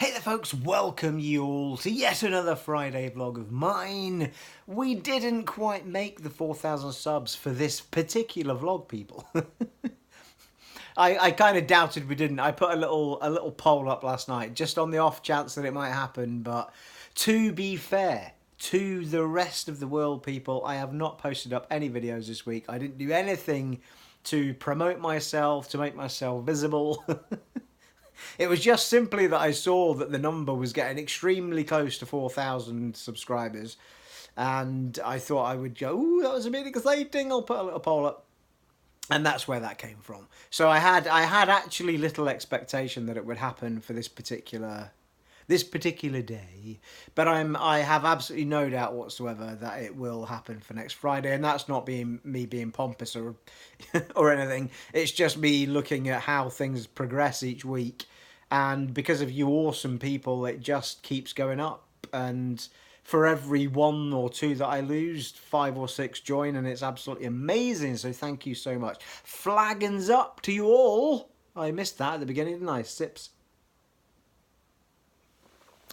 Hey there folks, welcome you all to yet another Friday vlog of mine. We didn't quite make the 4,000 subs for this particular vlog, people. I kind of doubted we didn't. I put a little poll up last night, just on the off chance that it might happen, but to be fair to the rest of the world, people, I have not posted up any videos this week. I didn't do anything to promote myself, to make myself visible. It was just simply that I saw that the number was getting extremely close to 4,000 subscribers. And I thought I would go, ooh, that was a bit exciting. I'll put a little poll up. And that's where that came from. So I had actually little expectation that it would happen for this particular day, but I have absolutely no doubt whatsoever that it will happen for next Friday, and that's not being me being pompous or or anything. It's just me looking at how things progress each week, and because of you awesome people, it just keeps going up. And for every one or two that I lose, 5 or 6 join, and it's absolutely amazing. So thank you so much. Flaggins up to you all. I missed that at the beginning, didn't I? Sips.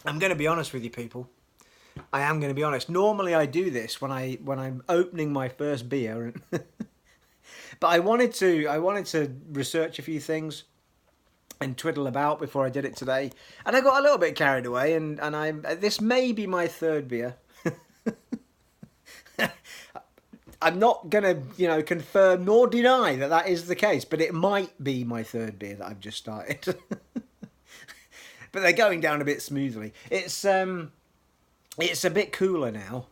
I'm going to be honest with you, people. I am going to be honest. Normally I do this when I'm opening my first beer, but I wanted to research a few things and twiddle about before I did it today, and I got a little bit carried away. And this may be my third beer. I'm not going to confirm nor deny that is the case, but it might be my third beer that I've just started. But they're going down a bit smoothly. It's a bit cooler now.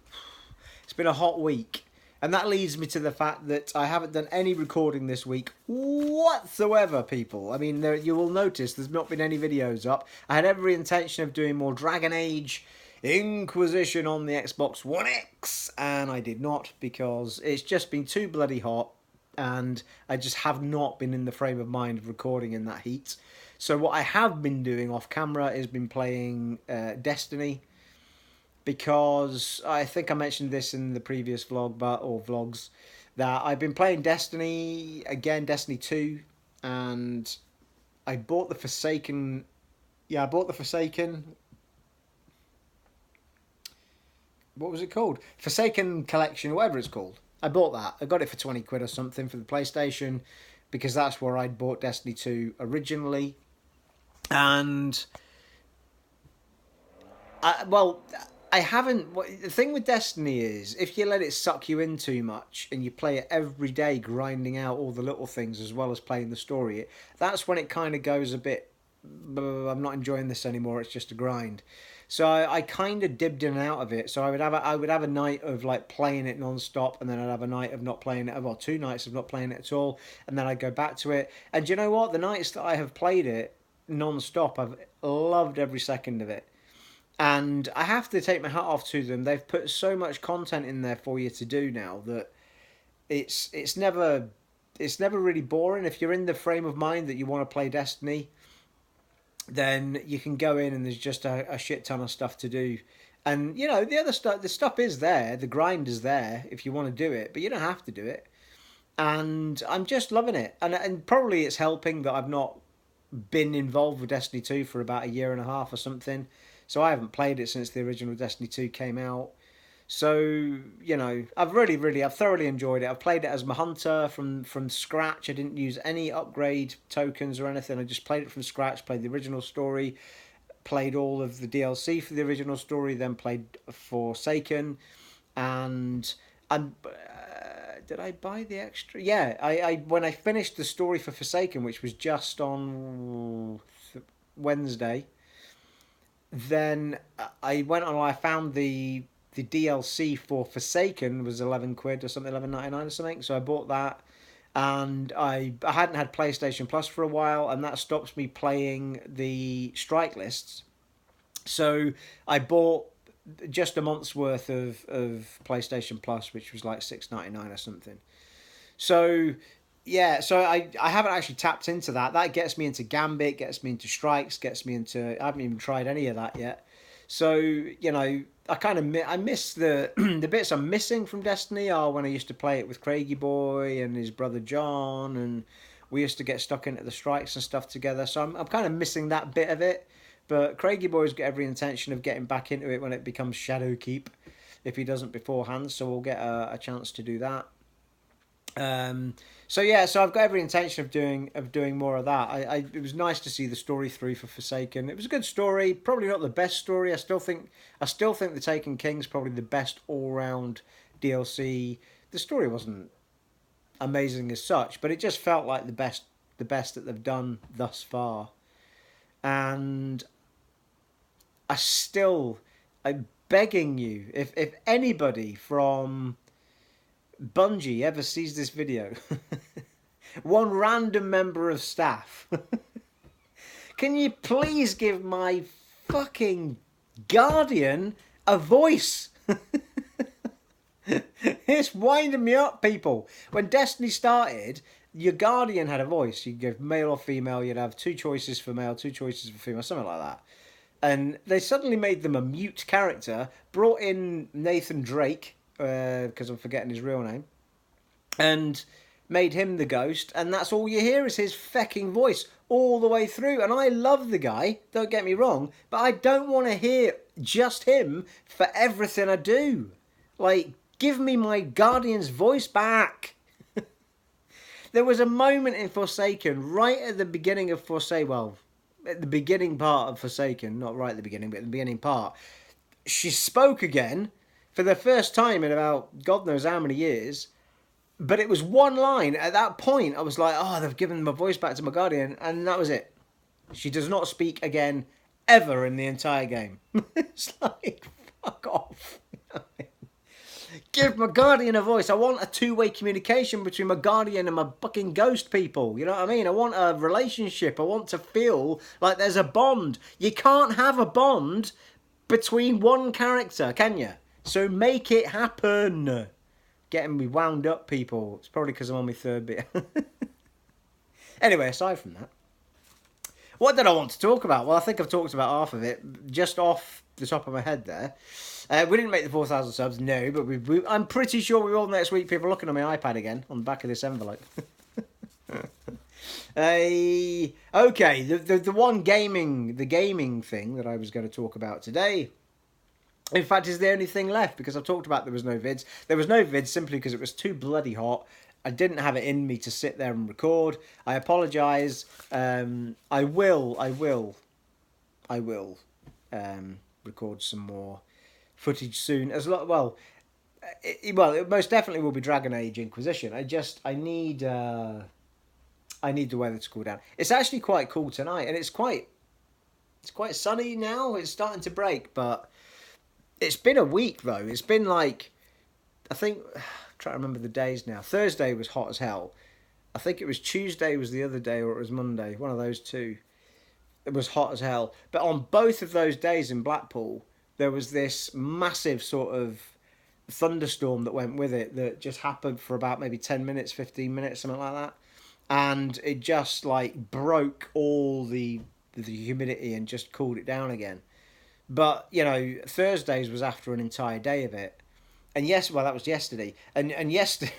It's been a hot week. And that leads me to the fact that I haven't done any recording this week whatsoever, people. I mean, you will notice there's not been any videos up. I had every intention of doing more Dragon Age Inquisition on the Xbox One X, and I did not because it's just been too bloody hot, and I just have not been in the frame of mind of recording in that heat. So what I have been doing off camera is been playing Destiny, because I think I mentioned this in the previous vlog, or vlogs, that I've been playing Destiny again, Destiny 2, and I bought the Forsaken. Yeah, I bought the Forsaken. What was it called? Forsaken Collection, whatever it's called. I bought that. I got it for 20 quid or something for the PlayStation, because that's where I'd bought Destiny 2 originally. And I haven't. The thing with Destiny is, if you let it suck you in too much and you play it every day, grinding out all the little things as well as playing the story, that's when it kind of goes a bit, I'm not enjoying this anymore, it's just a grind. So I kind of dipped in and out of it. So I would have a night of like playing it non-stop, and then I'd have a night of not playing it, well, 2 nights of not playing it at all, and then I'd go back to it. And do you know what? The nights that I have played it non-stop, I've loved every second of it. And I have to take my hat off to them. They've put so much content in there for you to do now that it's never really boring. If you're in the frame of mind that you want to play Destiny, then you can go in and there's just a shit ton of stuff to do. And the stuff is there, the grind is there if you want to do it, but you don't have to do it. And I'm just loving it. And probably it's helping that I've not been involved with Destiny 2 for about a year and a half or something. So I haven't played it since the original Destiny 2 came out. So, I've thoroughly enjoyed it. I've played it as my hunter from scratch. I didn't use any upgrade tokens or anything. I just played it from scratch, played the original story, played all of the DLC for the original story, then played Forsaken. And did I buy the extra? Yeah, I when I finished the story for Forsaken, which was just on Wednesday, then I went on. I found the DLC for Forsaken was 11 quid or something, 11.99 or something. So I bought that, and I hadn't had PlayStation Plus for a while, and that stops me playing the strike lists. So I bought just a month's worth of PlayStation Plus, which was like $6.99 or something. So yeah, so I haven't actually tapped into that. That gets me into Gambit, gets me into Strikes, gets me into. I haven't even tried any of that yet. So I kind of I miss the the bits I'm missing from Destiny are when I used to play it with Craigie Boy and his brother John, and we used to get stuck into the strikes and stuff together. So I'm kind of missing that bit of it. But Craigie Boy's got every intention of getting back into it when it becomes Shadowkeep, if he doesn't beforehand. So we'll get a chance to do that. So yeah, so I've got every intention of doing more of that. It was nice to see the story through for Forsaken. It was a good story, probably not the best story. I still think the Taken King's probably the best all round DLC. The story wasn't amazing as such, but it just felt like the best that they've done thus far. And I'm begging you, if anybody from Bungie ever sees this video, one random member of staff, can you please give my fucking Guardian a voice? It's winding me up, people. When Destiny started, your Guardian had a voice. You'd give male or female, you'd have 2 choices for male, 2 choices for female, something like that. And they suddenly made them a mute character, brought in Nathan Drake, because I'm forgetting his real name, and made him the ghost, and that's all you hear is his fecking voice all the way through. And I love the guy, don't get me wrong, but I don't want to hear just him for everything I do. Like, give me my Guardian's voice back. There was a moment in Forsaken, right at the beginning of Forsaken, well, at the beginning part of Forsaken, not right at the beginning, but at the beginning part, she spoke again for the first time in about God knows how many years, but it was one line. At that point, I was like, oh, they've given my voice back to my Guardian, and that was it. She does not speak again, ever in the entire game. It's like, fuck off. Give my Guardian a voice. I want a 2-way communication between my Guardian and my fucking ghost people. You know what I mean? I want a relationship. I want to feel like there's a bond. You can't have a bond between one character, can you? So make it happen. Getting me wound up, people. It's probably because I'm on my 3rd bit. Anyway, aside from that, what did I want to talk about? Well, I think I've talked about half of it, just off the top of my head there. We didn't make the 4,000 subs, no, but I'm pretty sure we will next week. People looking on my iPad again, on the back of this envelope. Okay, the one gaming thing that I was going to talk about today, in fact, is the only thing left, because I've talked about there was no vids. There was no vids simply because it was too bloody hot. I didn't have it in me to sit there and record. I apologise. I will record some more footage soon. It most definitely will be Dragon Age Inquisition. I need the weather to cool down. It's actually quite cool tonight, and it's quite sunny now. It's starting to break, but it's been a week though. It's been like, I think, I'm trying to remember the days now. Thursday was hot as hell. I think it was Tuesday was the other day, or it was Monday. One of those two. It was hot as hell. But on both of those days in Blackpool, there was this massive sort of thunderstorm that went with it that just happened for about maybe 10 minutes, 15 minutes, something like that. And it just like broke all the humidity and just cooled it down again. But, you know, Thursdays was after an entire day of it. And that was yesterday. And yesterday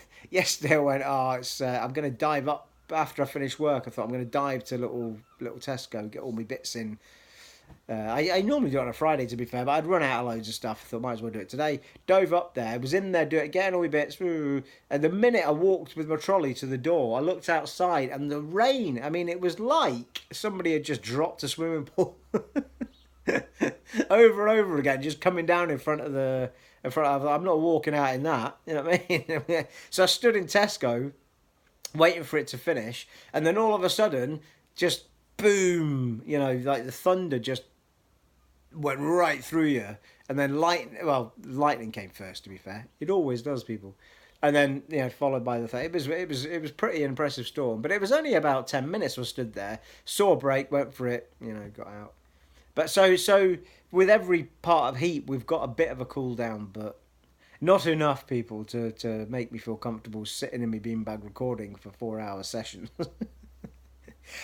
I went, I'm going to dive up after I finish work. I thought I'm going to dive to little Tesco, get all my bits in. I normally do it on a Friday, to be fair, but I'd run out of loads of stuff. I thought, might as well do it today. Dove up there, was in there, getting all my bits. And the minute I walked with my trolley to the door, I looked outside, and the rain, I mean, it was like somebody had just dropped a swimming pool. Over and over again, just coming down in front of I'm not walking out in that, you know what I mean? So I stood in Tesco waiting for it to finish, and then all of a sudden, just boom, you know, like the thunder just went right through you, and then lightning came first, to be fair. It always does, people. And then, you know, followed by the thing. It was pretty impressive storm, but it was only about 10 minutes I stood there, saw a break, went for it, you know, got out. But so with every part of heat, we've got a bit of a cool down, but not enough, people, to make me feel comfortable sitting in my beanbag recording for 4-hour sessions.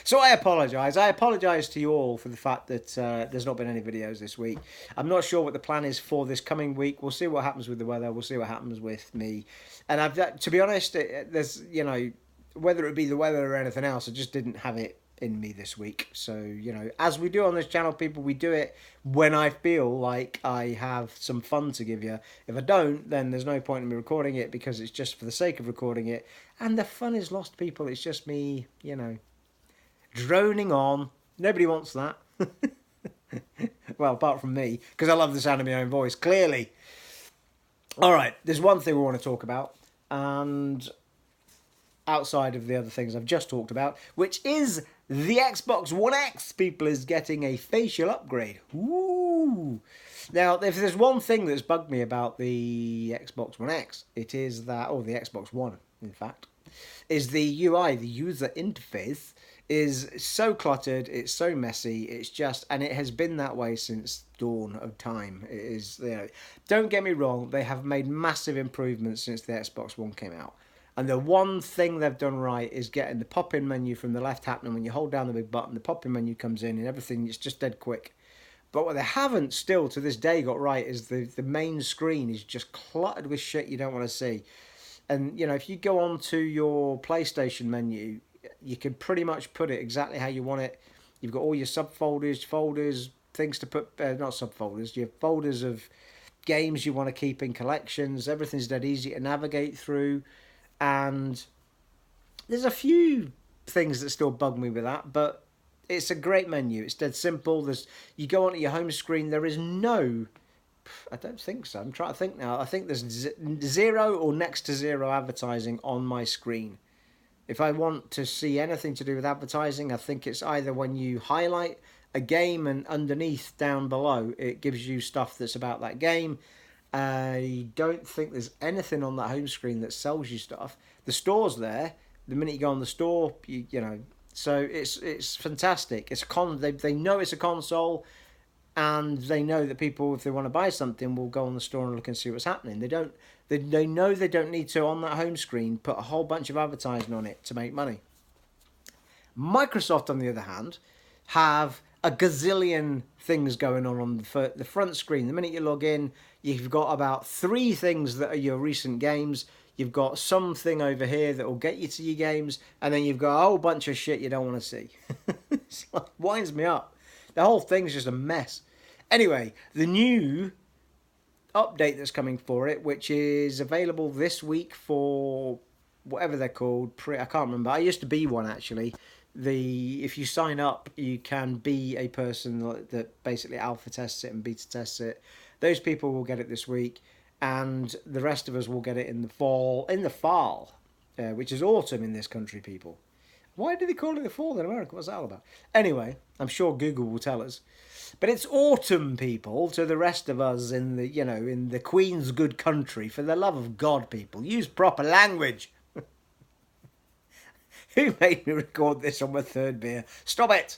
So I apologise. I apologise to you all for the fact that there's not been any videos this week. I'm not sure what the plan is for this coming week. We'll see what happens with the weather. We'll see what happens with me. And to be honest, there's, you know, whether it be the weather or anything else, I just didn't have it in me this week. So, as we do on this channel, people, we do it when I feel like I have some fun to give you. If I don't, then there's no point in me recording it because it's just for the sake of recording it. And the fun is lost, people. It's just me, droning on. Nobody wants that. Well, apart from me, because I love the sound of my own voice, clearly. All right, there's one thing we want to talk about, and outside of the other things I've just talked about, which is the Xbox One X, people, is getting a facial upgrade. Ooh. Now, if there's one thing that's bugged me about the Xbox One X, it is that, or the Xbox One, in fact, is the UI, the user interface, is so cluttered, it's so messy, it's just, and it has been that way since dawn of time. It is, don't get me wrong, they have made massive improvements since the Xbox One came out. And the one thing they've done right is getting the pop-in menu from the left happening. When you hold down the big button, the pop-in menu comes in and everything, it's just dead quick. But what they haven't still to this day got right is the main screen is just cluttered with shit you don't want to see. And, if you go on to your PlayStation menu, you can pretty much put it exactly how you want it. You've got all your subfolders, folders, things to put, not subfolders, you have folders of games you want to keep in collections. Everything's dead easy to navigate through. And there's a few things that still bug me with that, but it's a great menu. It's dead simple. You go onto your home screen, there is no... I don't think so. I'm trying to think now. I think there's zero or next to zero advertising on my screen. If I want to see anything to do with advertising, I think it's either when you highlight a game and underneath down below it gives you stuff that's about that game. I don't think there's anything on that home screen that sells you stuff. The store's there. The minute you go on the store, so it's fantastic. It's they know it's a console, and they know that people, if they want to buy something, will go on the store and look and see what's happening. They know they don't need to, on that home screen, put a whole bunch of advertising on it to make money. Microsoft, on the other hand, have a gazillion things going on the front screen. The minute you log in, you've got about 3 things that are your recent games. You've got something over here that will get you to your games, and then you've got a whole bunch of shit you don't want to see. It winds me up. The whole thing's just a mess. Anyway, the new update that's coming for it, which is available this week for whatever they're called. I can't remember. I used to be one, actually. If you sign up, you can be a person that basically alpha tests it and beta tests it. Those people will get it this week, and the rest of us will get it in the fall, which is autumn in this country, people. Why do they call it the fall in America? What's that all about? Anyway, I'm sure Google will tell us. But it's autumn, people, to the rest of us in the Queen's good country. For the love of God, people, use proper language. Who made me record this on my 3rd beer? Stop it!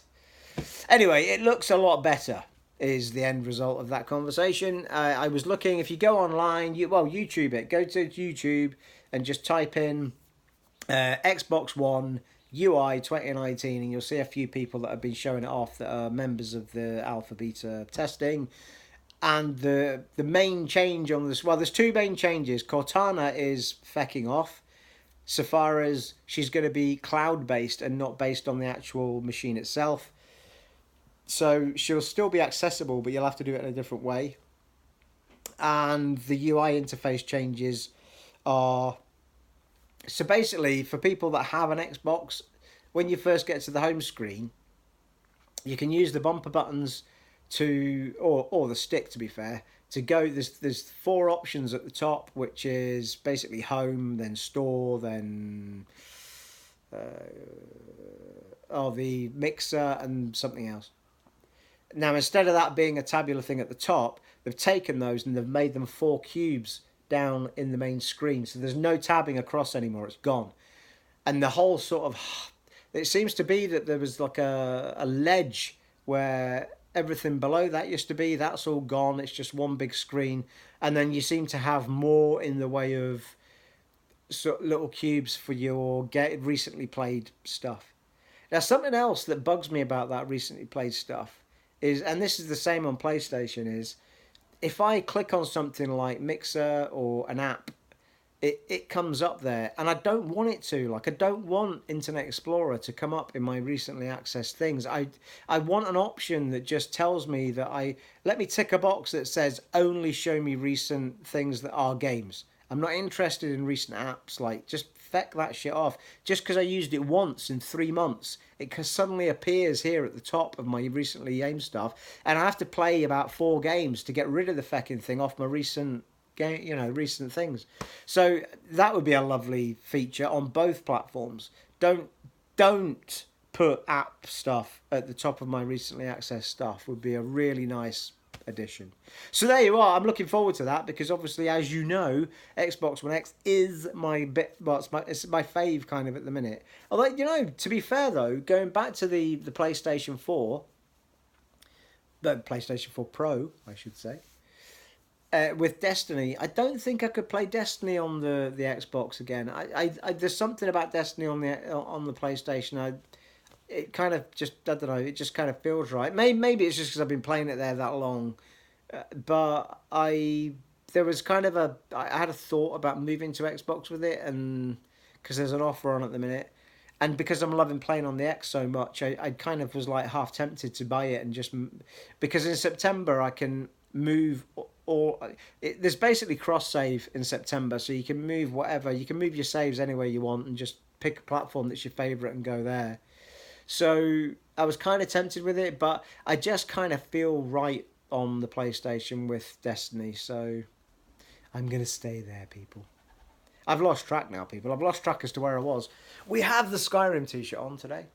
Anyway, it looks a lot better, is the end result of that conversation. I was looking, if you go online, YouTube it. Go to YouTube and just type in Xbox One UI 2019, and you'll see a few people that have been showing it off that are members of the alpha beta testing. And the main change on this, there's 2 main changes. Cortana is fecking off, so far as she's going to be cloud-based and not based on the actual machine itself. So she'll still be accessible, but you'll have to do it in a different way. And the UI interface changes are... So basically, for people that have an Xbox, when you first get to the home screen, you can use the bumper buttons or the stick, to be fair, to go. There's 4 options at the top, which is basically home, then store, then the mixer and something else. Now, instead of that being a tabular thing at the top, they've taken those and they've made them 4 cubes down in the main screen, so there's no tabbing across anymore. It's gone. And the whole sort of, it seems to be that there was like a ledge where everything below that used to be. That's all gone. It's just one big screen, and then you seem to have more in the way of sort of little cubes for your recently played stuff. Now, something else that bugs me about that recently played stuff is, and this is the same on PlayStation, is if I click on something like Mixer or an app, it comes up there, and I don't want it to. Like, I don't want Internet Explorer to come up in my recently accessed things. I want an option that just tells me that let me tick a box that says only show me recent things that are games. I'm not interested in recent apps. Like, just feck that shit off. Just because I used it once in 3 months, it suddenly appears here at the top of my recently aimed stuff, and I have to play about 4 games to get rid of the fecking thing off my recent game, recent things. So that would be a lovely feature on both platforms. Don't put app stuff at the top of my recently accessed stuff. Would be a really nice addition. So there you are. I'm looking forward to that because obviously, as you know, Xbox One X is my bit. Well, it's my fave kind of at the minute. Although, to be fair though, going back to the PlayStation 4, the PlayStation 4 Pro, I should say. With Destiny, I don't think I could play Destiny on the Xbox again. There's something about Destiny on the PlayStation. It kind of just, I don't know. It just kind of feels right. Maybe it's just because I've been playing it there that long. But there was kind of I had a thought about moving to Xbox with it, and because there's an offer on at the minute, and because I'm loving playing on the X so much, I kind of was like half tempted to buy it and just because in September I can move there's basically cross save in September, so you can move whatever, you can move your saves anywhere you want and just pick a platform that's your favorite and go there. So I was kind of tempted with it, but I just kind of feel right on the PlayStation with Destiny, so I'm gonna stay there, people. I've lost track now, people. I've lost track as to where I was. We have the Skyrim t-shirt on today.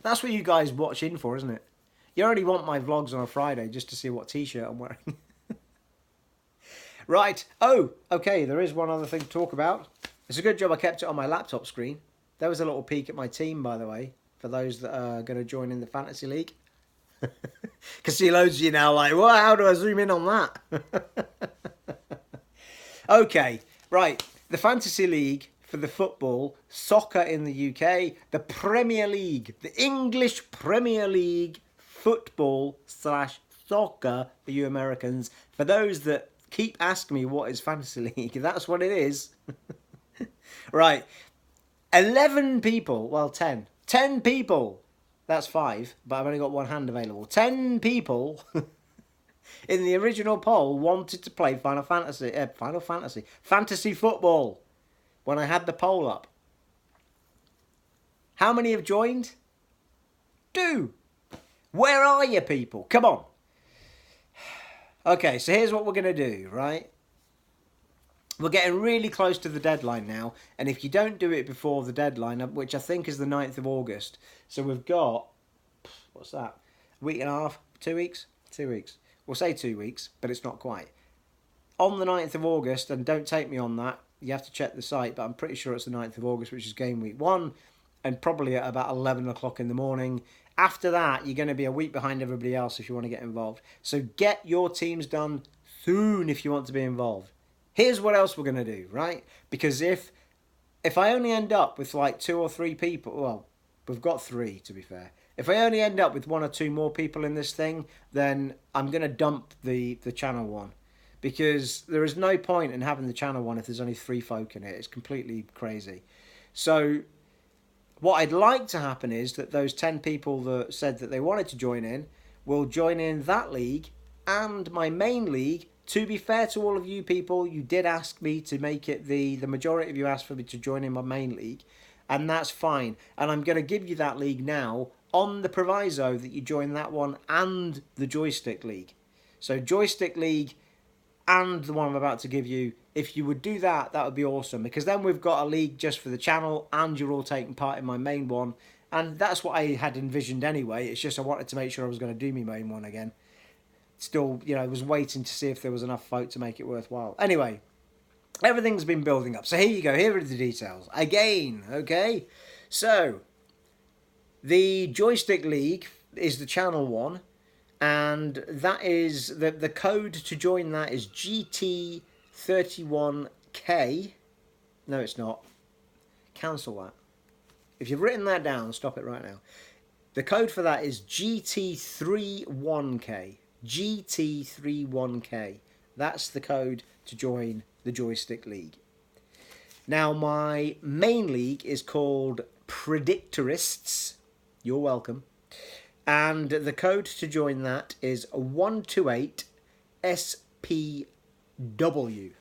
That's what you guys watch in for, isn't it? You already want my vlogs on a Friday just to see what t-shirt I'm wearing. Right. Oh, okay. There is one other thing to talk about. It's a good job I kept it on my laptop screen. There was a little peek at my team, by the way, for those that are going to join in the Fantasy League. Can see loads of you now like, well, how do I zoom in on that? Okay, right. The Fantasy League for the football, soccer in the UK, the Premier League, the English Premier League football / soccer for you Americans. For those that keep asking me what is Fantasy League, that's what it is. Right. 11 people, well 10. 10 people. That's 5, but I've only got one hand available. 10 people in the original poll wanted to play Fantasy Football when I had the poll up. How many have joined? 2. Where are you people? Come on. Okay, so here's what we're going to do, right? We're getting really close to the deadline now, and if you don't do it before the deadline, which I think is the 9th of August, so we've got, what's that, a week and a half, 2 weeks? 2 weeks. We'll say 2 weeks, but it's not quite. On the 9th of August, and don't take me on that, you have to check the site, but I'm pretty sure it's the 9th of August, which is game week 1, and probably at about 11 o'clock in the morning. After that, you're going to be a week behind everybody else if you want to get involved. So get your teams done soon if you want to be involved. Here's what else we're going to do, right? Because if I only end up with like 2 or 3 people, well, we've got 3 to be fair. If I only end up with 1 or 2 more people in this thing, then I'm going to dump the channel one. Because there is no point in having the channel one if there's only 3 folk in it. It's completely crazy. So what I'd like to happen is that those 10 people that said that they wanted to join in will join in that league and my main league. To be fair to all of you people, you did ask me to make it the majority of you asked for me to join in my main league, and that's fine. And I'm going to give you that league now on the proviso that you join that one and the joystick league. So joystick league and the one I'm about to give you, if you would do that, that would be awesome. Because then we've got a league just for the channel and you're all taking part in my main one. And that's what I had envisioned anyway. It's just I wanted to make sure I was going to do my main one again. Still, I was waiting to see if there was enough folk to make it worthwhile. Anyway, everything's been building up. So here you go. Here are the details. Again, okay? So, the Joystick League is the channel one. And that is, the code to join that is GT31K. No, it's not. Cancel that. If you've written that down, stop it right now. The code for that is GT31K. GT31K. That's the code to join the Joystick League. Now, my main league is called Predictorists. You're welcome. And the code to join that is 128SPW.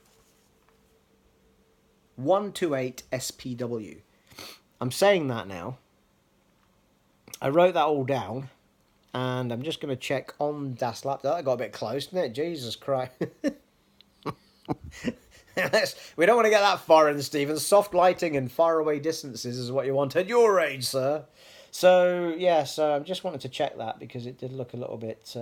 128SPW. I'm saying that now. I wrote that all down. And I'm just going to check on Das laptop. That got a bit close, didn't it? Jesus Christ. We don't want to get that foreign, Stephen. Soft lighting and faraway distances is what you want at your age, sir. So, yeah, so I just wanted to check that because it did look a little bit...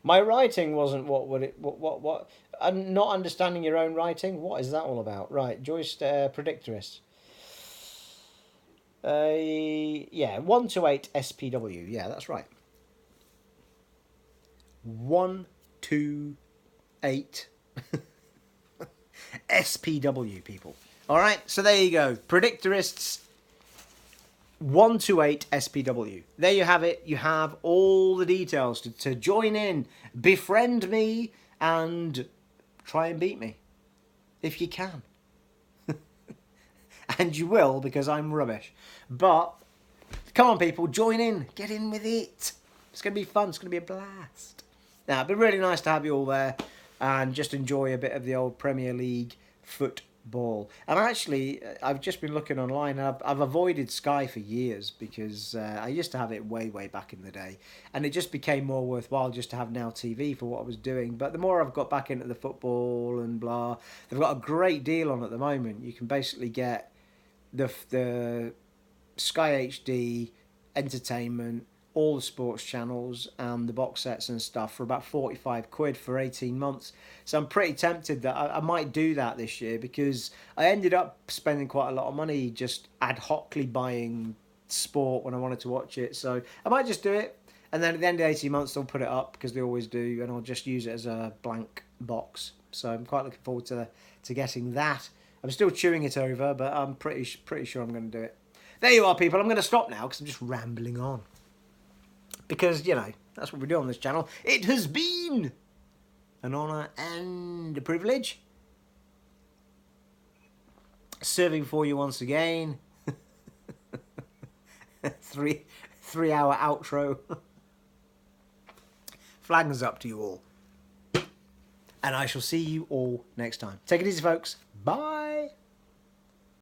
My writing wasn't what I'm not understanding your own writing? What is that all about? Right, Joyce Predictorist. Yeah, 128 SPW. Yeah, that's right. 128 SPW, people. All right, so there you go. Predictorists 128 SPW. There you have it. You have all the details to join in, befriend me, and try and beat me. If you can. And you will, because I'm rubbish. But, come on people, join in. Get in with it. It's going to be fun. It's going to be a blast. Now, it'd be really nice to have you all there and just enjoy a bit of the old Premier League football. And actually, I've just been looking online, and I've avoided Sky for years because I used to have it way back in the day. And it just became more worthwhile just to have Now TV for what I was doing. But the more I've got back into the football and blah, they've got a great deal on at the moment. You can basically get the Sky HD entertainment, all the sports channels and the box sets and stuff for about 45 quid for 18 months. So I'm pretty tempted that I might do that this year because I ended up spending quite a lot of money just ad hocly buying sport when I wanted to watch it. So I might just do it, and then at the end of 18 months they'll put it up because they always do, and I'll just use it as a blank box. So I'm quite looking forward to getting that. I'm still chewing it over, but I'm pretty sure I'm going to do it. There you are, people. I'm going to stop now because I'm just rambling on. Because, you know, that's what we do on this channel. It has been an honour and a privilege serving for you once again. 3-hour outro. Flags up to you all. And I shall see you all next time. Take it easy, folks. Bye.